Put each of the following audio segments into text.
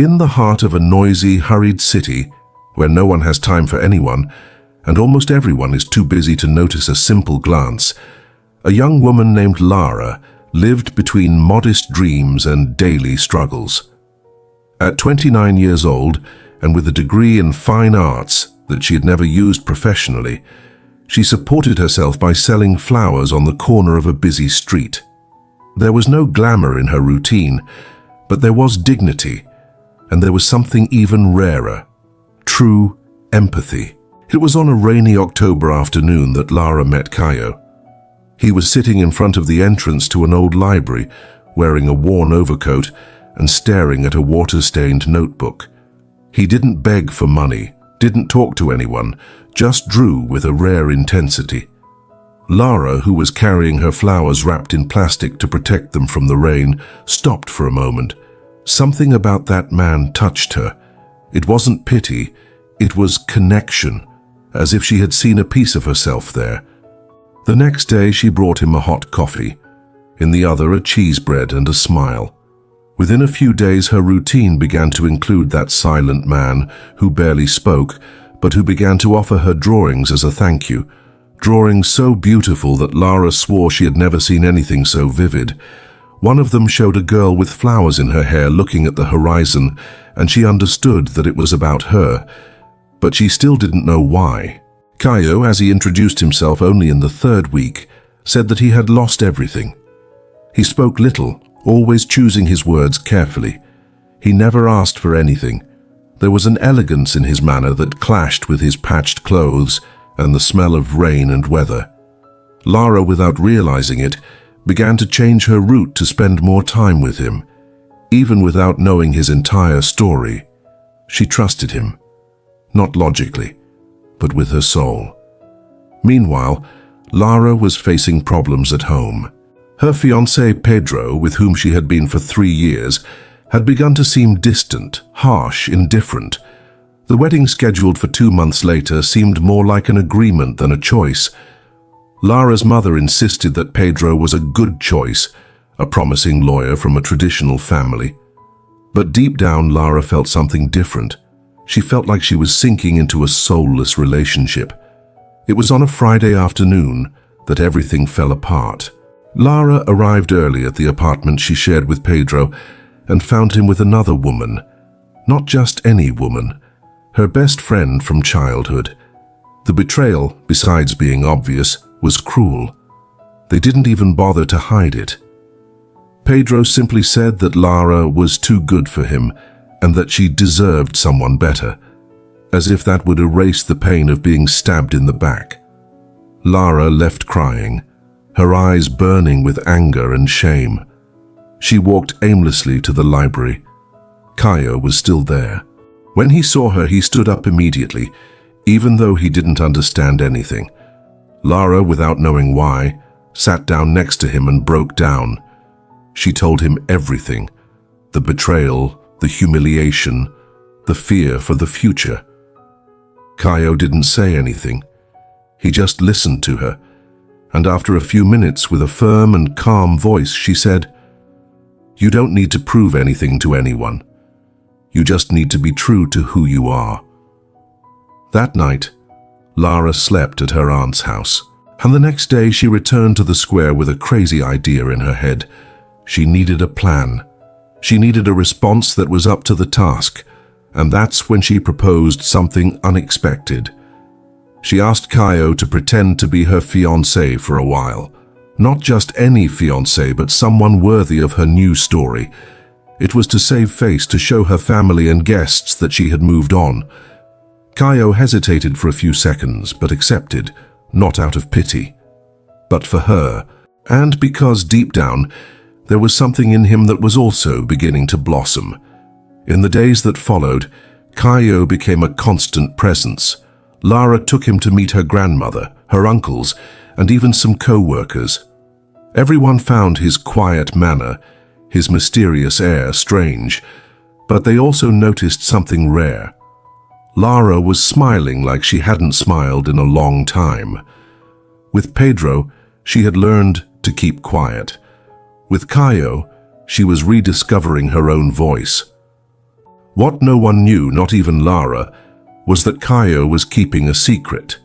In the heart of a noisy, hurried city, where no one has time for anyone, and almost everyone is too busy to notice a simple glance, a young woman named Lara lived between modest dreams and daily struggles. At 29 years old, and with a degree in fine arts that she had never used professionally, she supported herself by selling flowers on the corner of a busy street. There was no glamour in her routine, but there was dignity, and there was something even rarer: true empathy. It was on a rainy October afternoon that Lara met Caio. He was sitting in front of the entrance to an old library, wearing a worn overcoat and staring at a water-stained notebook. He didn't beg for money, didn't talk to anyone, just drew with a rare intensity. Lara, who was carrying her flowers wrapped in plastic to protect them from the rain, stopped for a moment. Something about that man touched her. It wasn't pity, it was connection, as if she had seen a piece of herself there. The next day she brought him a hot coffee, in the other a cheese bread and a smile. Within a few days her routine began to include that silent man who barely spoke, but who began to offer her drawings as a thank you. Drawings so beautiful that Lara swore she had never seen anything so vivid. One of them showed a girl with flowers in her hair looking at the horizon, and she understood that it was about her, but she still didn't know why. Caio, as he introduced himself only in the third week, said that he had lost everything. He spoke little, always choosing his words carefully. He never asked for anything. There was an elegance in his manner that clashed with his patched clothes and the smell of rain and weather. Lara, without realizing it, began to change her route to spend more time with him. Even without knowing his entire story, she trusted him, not logically, but with her soul. Meanwhile, Lara was facing problems at home. Her fiancé Pedro, with whom she had been for 3 years, had begun to seem distant, harsh, indifferent. The wedding scheduled for 2 months later seemed more like an agreement than a choice. Lara's mother insisted that Pedro was a good choice, a promising lawyer from a traditional family. But deep down, Lara felt something different. She felt like she was sinking into a soulless relationship. It was on a Friday afternoon that everything fell apart. Lara arrived early at the apartment she shared with Pedro and found him with another woman. Not just any woman, her best friend from childhood. The betrayal, besides being obvious, was cruel. They didn't even bother to hide it. Pedro simply said that Lara was too good for him and that she deserved someone better, as if that would erase the pain of being stabbed in the back. Lara left crying, her eyes burning with anger and shame. She walked aimlessly to the library. Caio was still there. When he saw her, he stood up immediately, even though he didn't understand anything. Lara, without knowing why, sat down next to him and broke down. She told him everything: the betrayal, the humiliation, the fear for the future. Caio didn't say anything. He just listened to her, and after a few minutes, with a firm and calm voice, she said, "You don't need to prove anything to anyone. You just need to be true to who you are." That night, Lara slept at her aunt's house, and the next day she returned to the square with a crazy idea in her head. She needed a plan. She needed a response that was up to the task, and that's when she proposed something unexpected. She asked Caio to pretend to be her fiancé for a while. Not just any fiancé, but someone worthy of her new story. It was to save face, to show her family and guests that she had moved on. Caio hesitated for a few seconds, but accepted, not out of pity, but for her, and because deep down, there was something in him that was also beginning to blossom. In the days that followed, Caio became a constant presence. Lara took him to meet her grandmother, her uncles, and even some co-workers. Everyone found his quiet manner, his mysterious air, strange, but they also noticed something rare. Lara was smiling like she hadn't smiled in a long time. With Pedro, she had learned to keep quiet. With Caio, she was rediscovering her own voice. What no one knew, not even Lara, was that Caio was keeping a secret.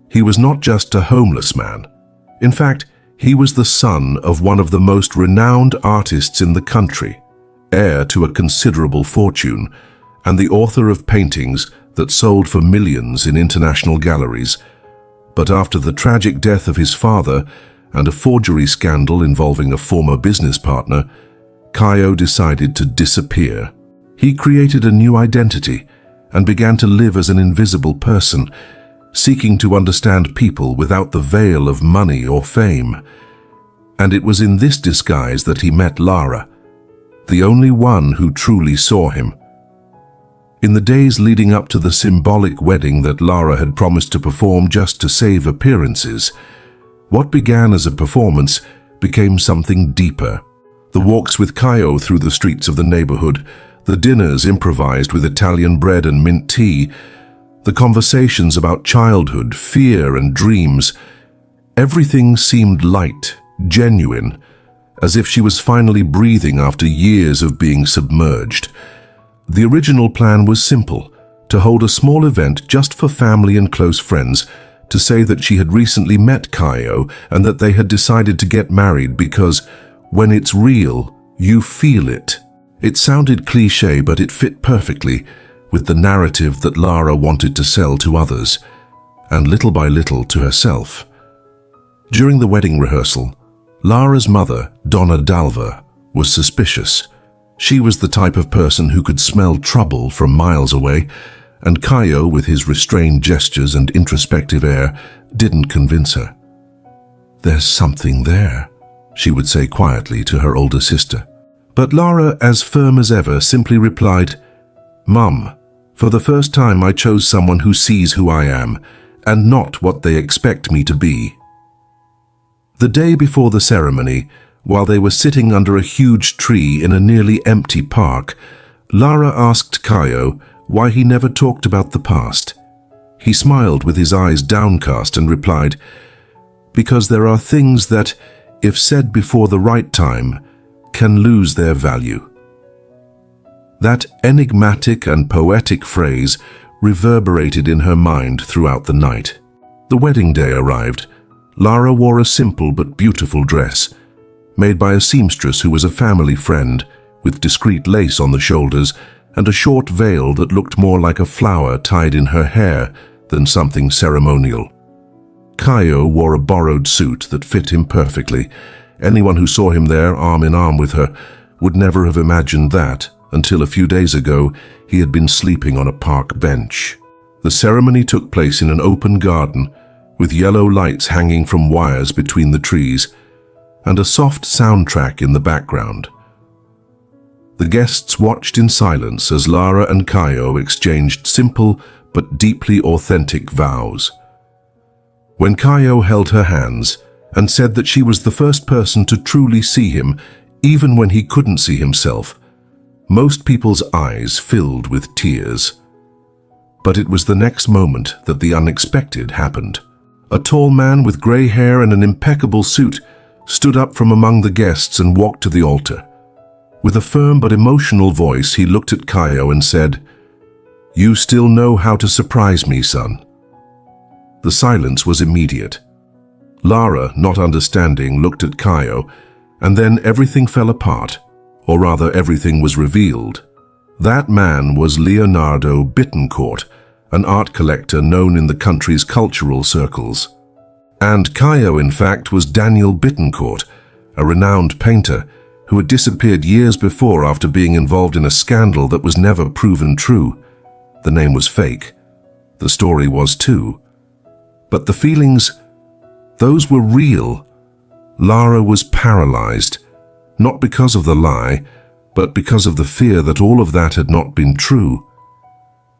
He was not just a homeless man. In fact, he was the son of one of the most renowned artists in the country, heir to a considerable fortune, and the author of paintings that sold for millions in international galleries. But after the tragic death of his father and a forgery scandal involving a former business partner, Caio decided to disappear. He created a new identity and began to live as an invisible person, seeking to understand people without the veil of money or fame. And it was in this disguise that he met Lara, the only one who truly saw him. In the days leading up to the symbolic wedding that Lara had promised to perform just to save appearances, what began as a performance became something deeper. The walks with Caio through the streets of the neighborhood, the dinners improvised with Italian bread and mint tea, the conversations about childhood, fear and dreams, everything seemed light, genuine, as if she was finally breathing after years of being submerged. The original plan was simple, to hold a small event just for family and close friends, to say that she had recently met Caio and that they had decided to get married because, when it's real, you feel it. It sounded cliché, but it fit perfectly with the narrative that Lara wanted to sell to others, and little by little to herself. During the wedding rehearsal, Lara's mother, Donna Dalva, was suspicious. She was the type of person who could smell trouble from miles away, and Caio, with his restrained gestures and introspective air, didn't convince her. "There's something there," she would say quietly to her older sister. But Lara, as firm as ever, simply replied, "Mum, for the first time I chose someone who sees who I am, and not what they expect me to be." The day before the ceremony, while they were sitting under a huge tree in a nearly empty park, Lara asked Caio why he never talked about the past. He smiled with his eyes downcast and replied, "Because there are things that, if said before the right time, can lose their value." That enigmatic and poetic phrase reverberated in her mind throughout the night. The wedding day arrived. Lara wore a simple but beautiful dress, made by a seamstress who was a family friend, with discreet lace on the shoulders and a short veil that looked more like a flower tied in her hair than something ceremonial. Caio wore a borrowed suit that fit him perfectly. Anyone who saw him there, arm in arm with her, would never have imagined that, until a few days ago he had been sleeping on a park bench. The ceremony took place in an open garden, with yellow lights hanging from wires between the trees, and a soft soundtrack in the background. The guests watched in silence as Lara and Caio exchanged simple but deeply authentic vows. When Caio held her hands and said that she was the first person to truly see him, even when he couldn't see himself, most people's eyes filled with tears. But it was the next moment that the unexpected happened. A tall man with grey hair and an impeccable suit stood up from among the guests and walked to the altar. With a firm but emotional voice, he looked at Caio and said, "You still know how to surprise me, son." The silence was immediate. Lara, not understanding, looked at Caio, and then everything fell apart, or rather everything was revealed. That man was Leonardo Bittencourt, an art collector known in the country's cultural circles. And Caio, in fact, was Daniel Bittencourt, a renowned painter who had disappeared years before after being involved in a scandal that was never proven true. The name was fake. The story was too. But the feelings, those were real. Lara was paralyzed, not because of the lie, but because of the fear that all of that had not been true.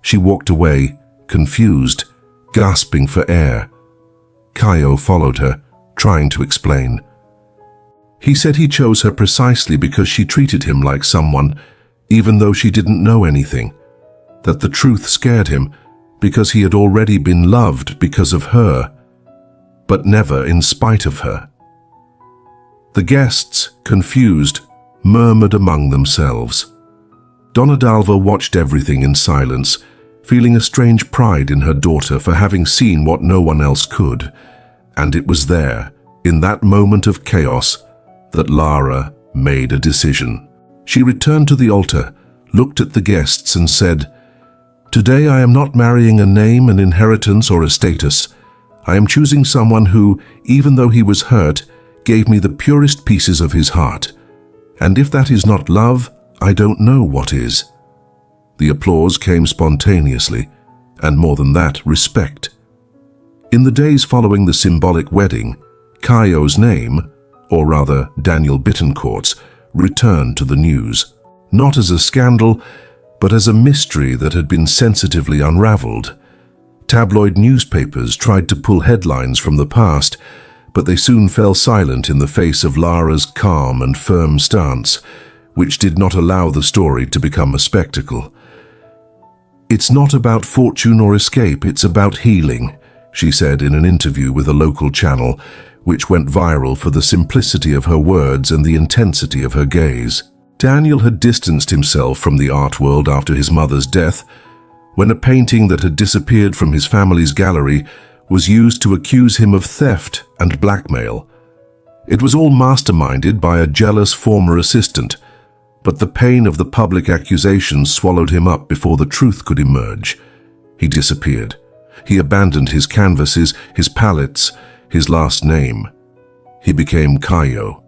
She walked away, confused, gasping for air. Caio followed her, trying to explain. He said he chose her precisely because she treated him like someone, even though she didn't know anything. That the truth scared him, because he had already been loved because of her, but never in spite of her. The guests, confused, murmured among themselves. Donna Dalva watched everything in silence, feeling a strange pride in her daughter for having seen what no one else could. And it was there, in that moment of chaos, that Lara made a decision. She returned to the altar, looked at the guests and said, "Today I am not marrying a name, an inheritance, or a status. I am choosing someone who, even though he was hurt, gave me the purest pieces of his heart. And if that is not love, I don't know what is." The applause came spontaneously, and more than that, respect. In the days following the symbolic wedding, Caio's name, or rather Daniel Bittencourt's, returned to the news, not as a scandal, but as a mystery that had been sensitively unraveled. Tabloid newspapers tried to pull headlines from the past, but they soon fell silent in the face of Lara's calm and firm stance, which did not allow the story to become a spectacle. "It's not about fortune or escape, it's about healing," she said in an interview with a local channel, which went viral for the simplicity of her words and the intensity of her gaze. Daniel had distanced himself from the art world after his mother's death, when a painting that had disappeared from his family's gallery was used to accuse him of theft and blackmail. It was all masterminded by a jealous former assistant, but the pain of the public accusations swallowed him up before the truth could emerge. He disappeared. He abandoned his canvases, his palettes, his last name. He became Caio.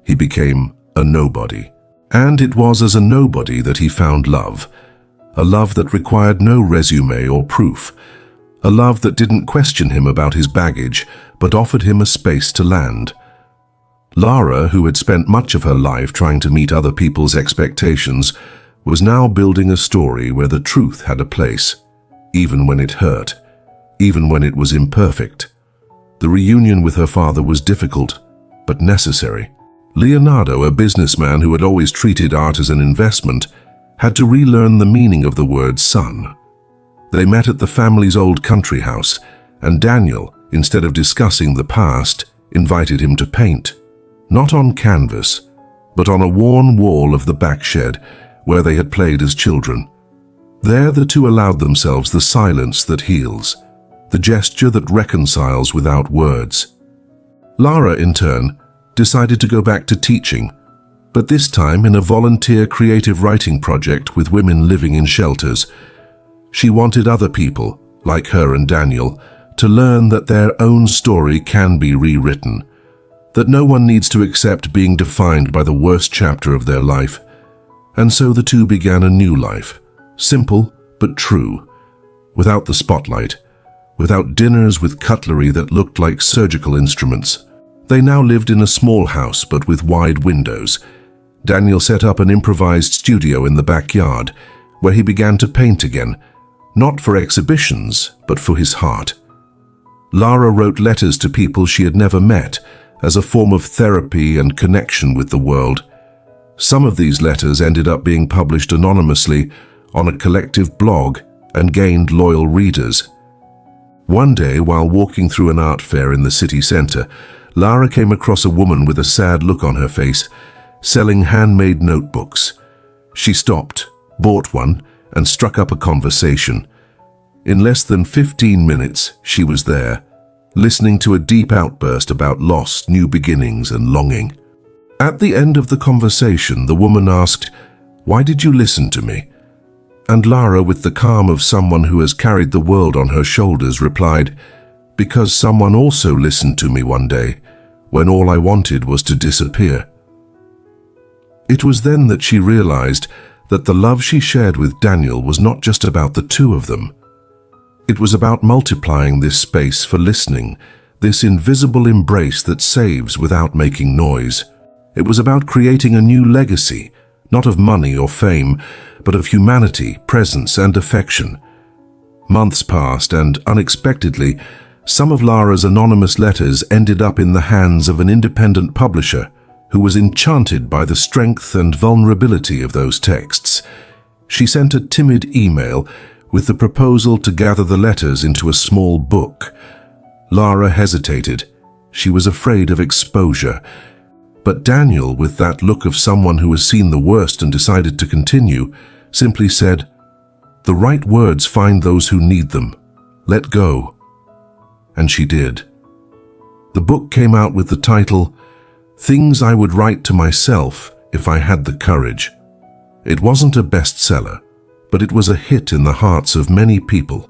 He became a nobody. And it was as a nobody that he found love. A love that required no resume or proof. A love that didn't question him about his baggage, but offered him a space to land. Lara, who had spent much of her life trying to meet other people's expectations, was now building a story where the truth had a place, even when it hurt, even when it was imperfect. The reunion with her father was difficult, but necessary. Leonardo, a businessman who had always treated art as an investment, had to relearn the meaning of the word son. They met at the family's old country house, and Daniel, instead of discussing the past, invited him to paint. Not on canvas, but on a worn wall of the back shed where they had played as children. There the two allowed themselves the silence that heals, the gesture that reconciles without words. Lara, in turn, decided to go back to teaching, but this time in a volunteer creative writing project with women living in shelters. She wanted other people, like her and Daniel, to learn that their own story can be rewritten, that no one needs to accept being defined by the worst chapter of their life. And so the two began a new life, simple but true, without the spotlight, without dinners with cutlery that looked like surgical instruments. They now lived in a small house but with wide windows. Daniel set up an improvised studio in the backyard, where he began to paint again, not for exhibitions, but for his heart. Lara wrote letters to people she had never met, as a form of therapy and connection with the world. Some of these letters ended up being published anonymously on a collective blog and gained loyal readers. One day, while walking through an art fair in the city center, Lara came across a woman with a sad look on her face, selling handmade notebooks. She stopped, bought one, and struck up a conversation. In less than 15 minutes, she was there, listening to a deep outburst about loss, new beginnings, and longing. At the end of the conversation, the woman asked, "Why did you listen to me?" And Lara, with the calm of someone who has carried the world on her shoulders, replied, "Because someone also listened to me one day, when all I wanted was to disappear." It was then that she realized that the love she shared with Daniel was not just about the two of them. It was about multiplying this space for listening, this invisible embrace that saves without making noise. It was about creating a new legacy, not of money or fame, but of humanity, presence, and affection. Months passed, and unexpectedly, some of Lara's anonymous letters ended up in the hands of an independent publisher who was enchanted by the strength and vulnerability of those texts. She sent a timid email with the proposal to gather the letters into a small book. Lara hesitated. She was afraid of exposure. But Daniel, with that look of someone who has seen the worst and decided to continue, simply said, "The right words find those who need them. Let go." And she did. The book came out with the title, "Things I Would Write to Myself If I Had the Courage." It wasn't a bestseller, but it was a hit in the hearts of many people.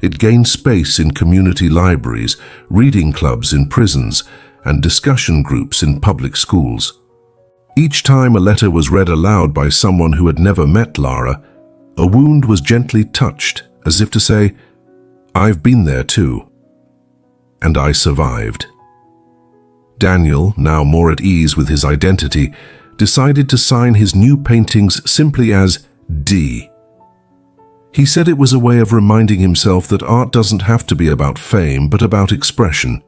It gained space in community libraries, reading clubs in prisons, and discussion groups in public schools. Each time a letter was read aloud by someone who had never met Lara, a wound was gently touched, as if to say, "I've been there too. And I survived." Daniel, now more at ease with his identity, decided to sign his new paintings simply as D. He said it was a way of reminding himself that art doesn't have to be about fame, but about expression.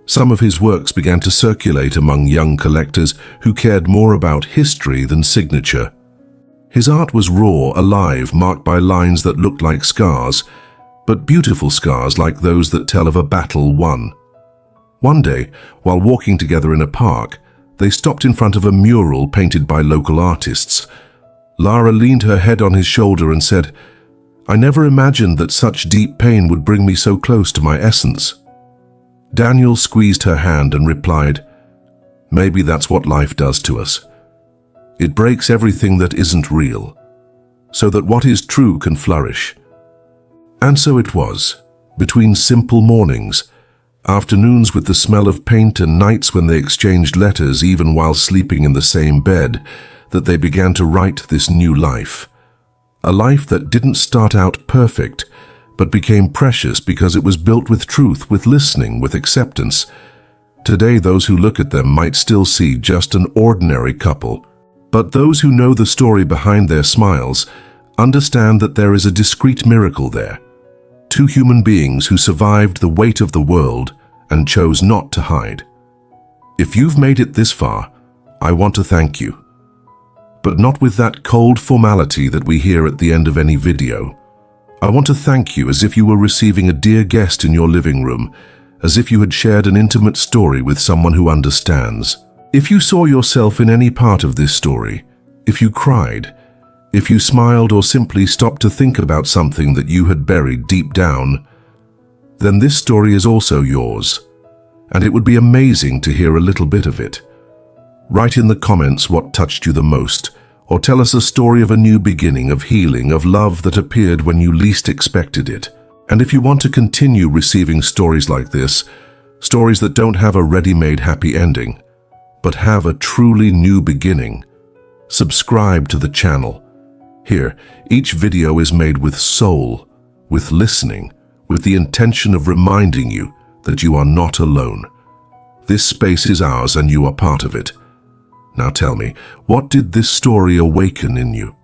Some of his works began to circulate among young collectors who cared more about history than signature. His art was raw, alive, marked by lines that looked like scars, but beautiful scars like those that tell of a battle won. One day, while walking together in a park, they stopped in front of a mural painted by local artists. Lara leaned her head on his shoulder and said, "I never imagined that such deep pain would bring me so close to my essence." Daniel squeezed her hand and replied, "Maybe that's what life does to us. It breaks everything that isn't real, so that what is true can flourish." And so it was, between simple mornings, afternoons with the smell of paint and nights when they exchanged letters even while sleeping in the same bed, that they began to write this new life. A life that didn't start out perfect, but became precious because it was built with truth, with listening, with acceptance. Today, those who look at them might still see just an ordinary couple, but those who know the story behind their smiles understand that there is a discrete miracle there. Two human beings who survived the weight of the world and chose not to hide. If you've made it this far, I want to thank you. But not with that cold formality that we hear at the end of any video. I want to thank you as if you were receiving a dear guest in your living room, as if you had shared an intimate story with someone who understands. If you saw yourself in any part of this story, if you cried, if you smiled or simply stopped to think about something that you had buried deep down, then this story is also yours, and it would be amazing to hear a little bit of it. Write in the comments what touched you the most, or tell us a story of a new beginning, of healing, of love that appeared when you least expected it. And if you want to continue receiving stories like this, stories that don't have a ready-made happy ending, but have a truly new beginning, subscribe to the channel. Here, each video is made with soul, with listening, with the intention of reminding you that you are not alone. This space is ours and you are part of it. Now tell me, what did this story awaken in you?